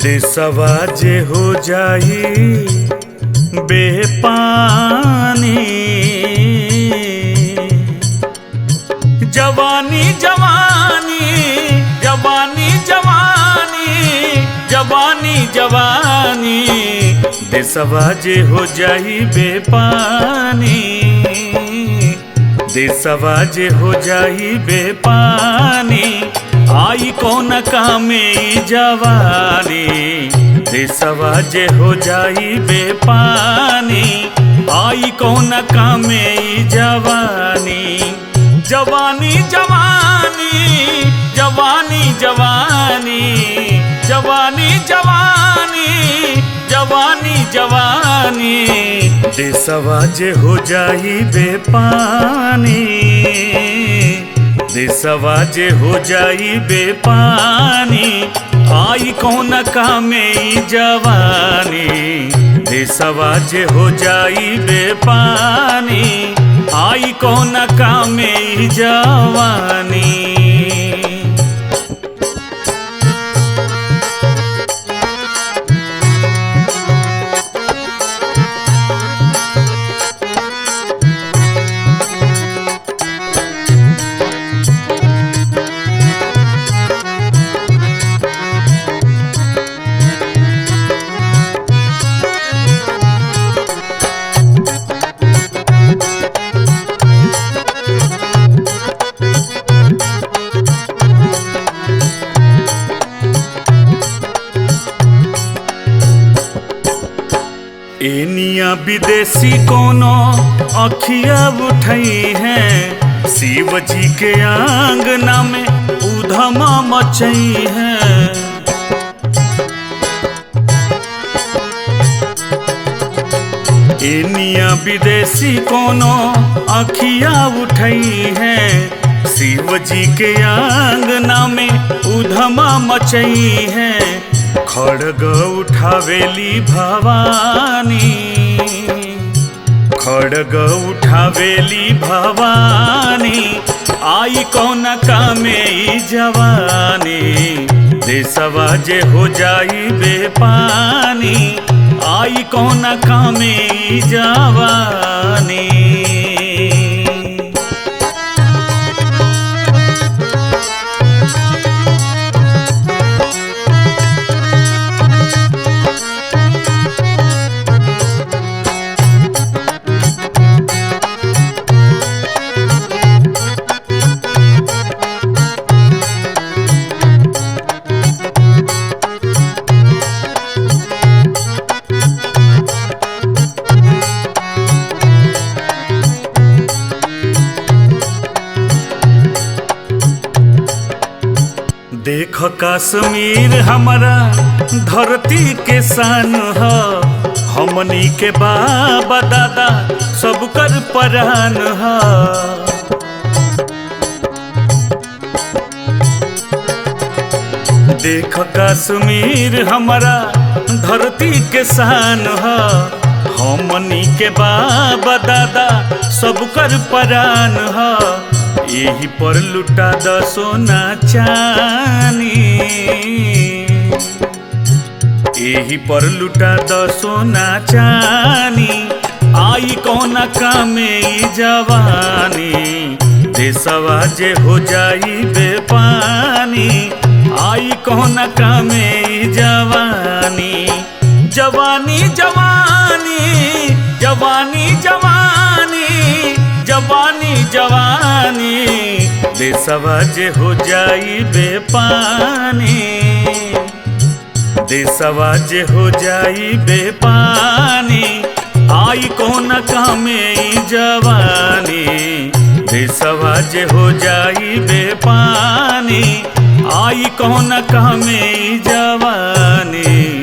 देशवा जे हो जाई बेपानी, जवानी जवानी जवानी जवानी जवानी जवानी, देशवा जे हो जाई बेपानी, देशवा जे हो जाई बेपानी, आई कौन कामे जवानी, देशवा जे हो जाई बेपानी, आई कौन कामे जवानी, जवानी जवानी जवानी जवानी जवानी जवानी जवानी जवानी, देशवा जे हो जाई बेपानी, देशवा जे हो जाई बेपानी, आई कौन कामे जवानी, देशवा जे हो जाई बेपानी, आई कौन कामे जवानी। एनिया विदेशी कोनो अखिया उठई है, शिव जी के आंगना में उधमा मचई है, एनिया विदेशी कोनो अखिया उठई है, शिव जी के आंगना में उधमा मचई है, खड़ग उठावेली भवानी, खड़ग उठावेली भवानी, आई कौन कामे जवानी, देशवा जे हो जाई बेपानी, आई कौन कामे जवानी। देख कश्मीर हमारा धरती के शान ह, हमनी के बाबा दादा सब कर परान ह, देख कश्मीर हमारा धरती के शान ह, हमनी के बाबा दादा सब कर परान ह, यही पर लुटा द सोना चानी, यही पर लुटा द सोना चानी, आई कौन कामे जवानी, देशवा जे हो जाई बेपानी, आई कौन कामे जवानी, जवानी जवानी जवानी जवानी जवानी जवानी, देशवा जे हो जाई बेपानी, देशवा जे हो जाई बेपानी, आई कौन कामे जवानी, देशवा जे हो जाई बेपानी, आई कौन कामे जवानी।